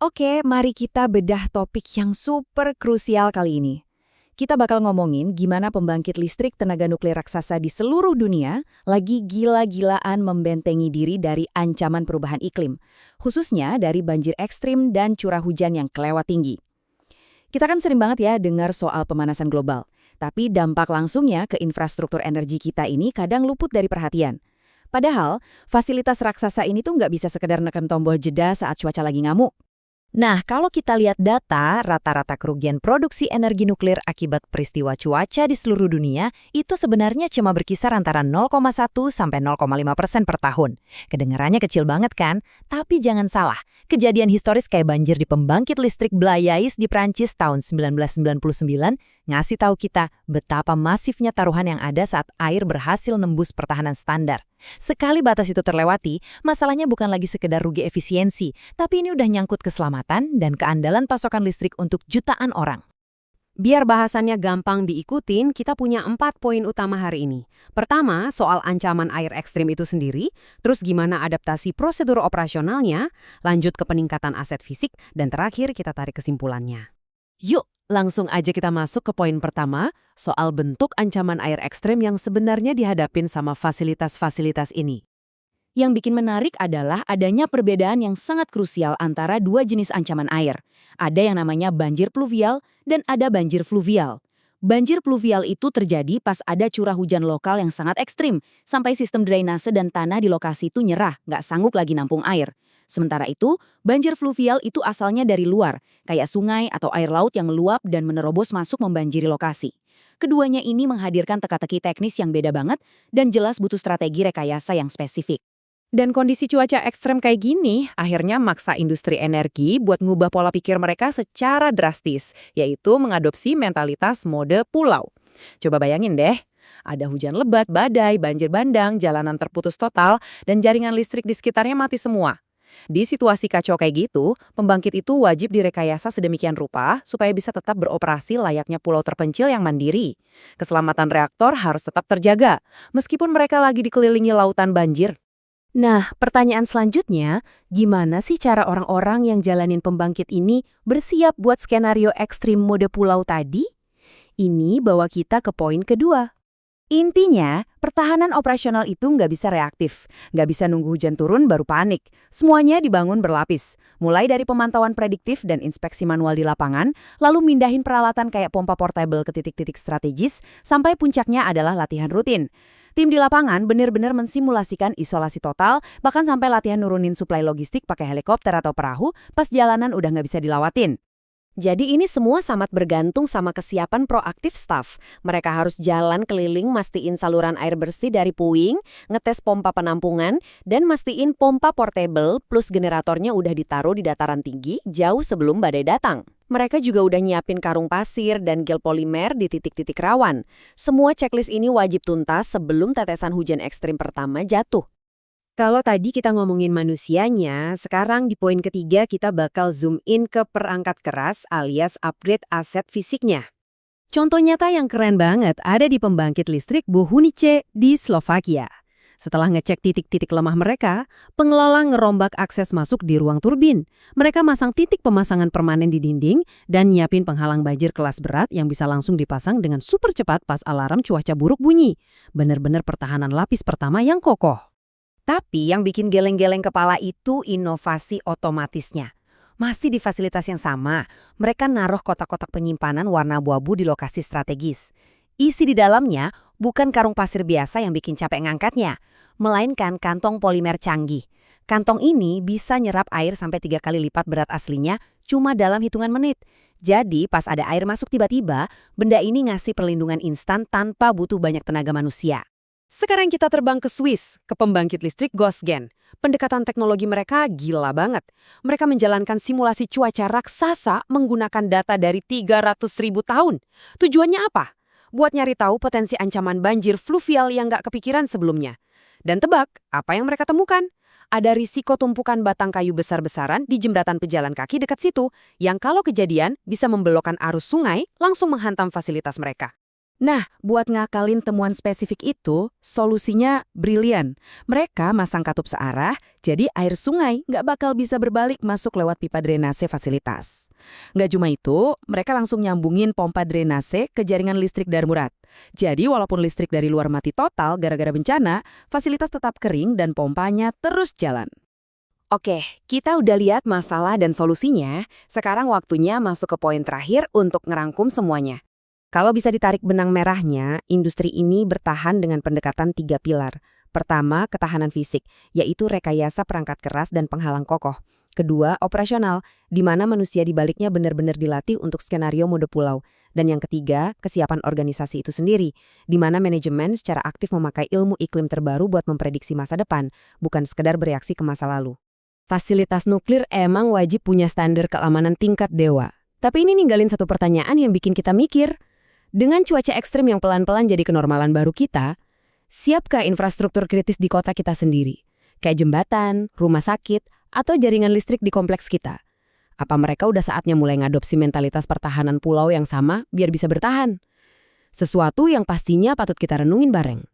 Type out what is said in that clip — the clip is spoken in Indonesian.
Oke, mari kita bedah topik yang super krusial kali ini. Kita bakal ngomongin gimana pembangkit listrik tenaga nuklir raksasa di seluruh dunia lagi gila-gilaan membentengi diri dari ancaman perubahan iklim, khususnya dari banjir ekstrim dan curah hujan yang kelewat tinggi. Kita kan sering banget ya dengar soal pemanasan global, tapi dampak langsungnya ke infrastruktur energi kita ini kadang luput dari perhatian. Padahal, fasilitas raksasa ini tuh nggak bisa sekedar neken tombol jeda saat cuaca lagi ngamuk. Nah, kalau kita lihat data, rata-rata kerugian produksi energi nuklir akibat peristiwa cuaca di seluruh dunia itu sebenarnya cuma berkisar antara 0,1 sampai 0,5% per tahun. Kedengarannya kecil banget kan? Tapi jangan salah, kejadian historis kayak banjir di pembangkit listrik Blayeys di Prancis tahun 1999 ngasih tahu kita betapa masifnya taruhan yang ada saat air berhasil nembus pertahanan standar. Sekali batas itu terlewati, masalahnya bukan lagi sekedar rugi efisiensi, tapi ini udah nyangkut keselamatan dan keandalan pasokan listrik untuk jutaan orang. Biar bahasannya gampang diikutin, kita punya 4 poin utama hari ini. Pertama, soal ancaman air ekstrim itu sendiri, terus gimana adaptasi prosedur operasionalnya, lanjut ke peningkatan aset fisik, dan terakhir kita tarik kesimpulannya. Yuk, langsung aja kita masuk ke poin pertama, soal bentuk ancaman air ekstrem yang sebenarnya dihadapin sama fasilitas-fasilitas ini. Yang bikin menarik adalah adanya perbedaan yang sangat krusial antara dua jenis ancaman air. Ada yang namanya banjir pluvial dan ada banjir fluvial. Banjir pluvial itu terjadi pas ada curah hujan lokal yang sangat ekstrim, sampai sistem drainase dan tanah di lokasi itu nyerah, nggak sanggup lagi nampung air. Sementara itu, banjir fluvial itu asalnya dari luar, kayak sungai atau air laut yang meluap dan menerobos masuk membanjiri lokasi. Keduanya ini menghadirkan teka-teki teknis yang beda banget dan jelas butuh strategi rekayasa yang spesifik. Dan kondisi cuaca ekstrem kayak gini akhirnya maksa industri energi buat ngubah pola pikir mereka secara drastis, yaitu mengadopsi mentalitas mode pulau. Coba bayangin deh, ada hujan lebat, badai, banjir bandang, jalanan terputus total, dan jaringan listrik di sekitarnya mati semua. Di situasi kacau kayak gitu, pembangkit itu wajib direkayasa sedemikian rupa supaya bisa tetap beroperasi layaknya pulau terpencil yang mandiri. Keselamatan reaktor harus tetap terjaga, meskipun mereka lagi dikelilingi lautan banjir. Nah, pertanyaan selanjutnya, gimana sih cara orang-orang yang jalanin pembangkit ini bersiap buat skenario ekstrim mode pulau tadi? Ini bawa kita ke poin kedua. Intinya, pertahanan operasional itu nggak bisa reaktif, nggak bisa nunggu hujan turun baru panik. Semuanya dibangun berlapis, mulai dari pemantauan prediktif dan inspeksi manual di lapangan, lalu mindahin peralatan kayak pompa portable ke titik-titik strategis, sampai puncaknya adalah latihan rutin. Tim di lapangan benar-benar mensimulasikan isolasi total, bahkan sampai latihan nurunin suplai logistik pakai helikopter atau perahu pas jalanan udah nggak bisa dilawatin. Jadi ini semua sangat bergantung sama kesiapan proaktif staf. Mereka harus jalan keliling mastiin saluran air bersih dari puing, ngetes pompa penampungan, dan mastiin pompa portable plus generatornya udah ditaruh di dataran tinggi jauh sebelum badai datang. Mereka juga udah nyiapin karung pasir dan gel polimer di titik-titik rawan. Semua checklist ini wajib tuntas sebelum tetesan hujan ekstrim pertama jatuh. Kalau tadi kita ngomongin manusianya, sekarang di poin ketiga kita bakal zoom in ke perangkat keras alias upgrade aset fisiknya. Contoh nyata yang keren banget ada di pembangkit listrik Bohunice di Slovakia. Setelah ngecek titik-titik lemah mereka, pengelola ngerombak akses masuk di ruang turbin. Mereka masang titik pemasangan permanen di dinding dan nyiapin penghalang banjir kelas berat yang bisa langsung dipasang dengan super cepat pas alarm cuaca buruk bunyi. Bener-bener pertahanan lapis pertama yang kokoh. Tapi yang bikin geleng-geleng kepala itu inovasi otomatisnya. Masih di fasilitas yang sama, mereka naruh kotak-kotak penyimpanan warna abu-abu di lokasi strategis. Isi di dalamnya bukan karung pasir biasa yang bikin capek ngangkatnya, melainkan kantong polimer canggih. Kantong ini bisa nyerap air sampai 3 kali lipat berat aslinya cuma dalam hitungan menit. Jadi pas ada air masuk tiba-tiba, benda ini ngasih perlindungan instan tanpa butuh banyak tenaga manusia. Sekarang kita terbang ke Swiss, ke pembangkit listrik Gosgen. Pendekatan teknologi mereka gila banget. Mereka menjalankan simulasi cuaca raksasa menggunakan data dari 300.000 tahun. Tujuannya apa? Buat nyari tahu potensi ancaman banjir fluvial yang nggak kepikiran sebelumnya. Dan tebak, apa yang mereka temukan? Ada risiko tumpukan batang kayu besar-besaran di jembatan pejalan kaki dekat situ, yang kalau kejadian bisa membelokkan arus sungai langsung menghantam fasilitas mereka. Nah, buat ngakalin temuan spesifik itu, solusinya brilian. Mereka masang katup searah, jadi air sungai nggak bakal bisa berbalik masuk lewat pipa drainase fasilitas. Nggak cuma itu, mereka langsung nyambungin pompa drainase ke jaringan listrik darurat. Jadi walaupun listrik dari luar mati total gara-gara bencana, fasilitas tetap kering dan pompanya terus jalan. Oke, kita udah lihat masalah dan solusinya. Sekarang waktunya masuk ke poin terakhir untuk ngerangkum semuanya. Kalau bisa ditarik benang merahnya, industri ini bertahan dengan pendekatan 3 pilar. Pertama, ketahanan fisik, yaitu rekayasa perangkat keras dan penghalang kokoh. Kedua, operasional, di mana manusia di baliknya benar-benar dilatih untuk skenario mode pulau. Dan yang ketiga, kesiapan organisasi itu sendiri, di mana manajemen secara aktif memakai ilmu iklim terbaru buat memprediksi masa depan, bukan sekedar bereaksi ke masa lalu. Fasilitas nuklir emang wajib punya standar keamanan tingkat dewa. Tapi ini ninggalin satu pertanyaan yang bikin kita mikir. Dengan cuaca ekstrim yang pelan-pelan jadi kenormalan baru kita, siapkah infrastruktur kritis di kota kita sendiri? Kayak jembatan, rumah sakit, atau jaringan listrik di kompleks kita? Apa mereka udah saatnya mulai ngadopsi mentalitas pertahanan pulau yang sama biar bisa bertahan? Sesuatu yang pastinya patut kita renungin bareng.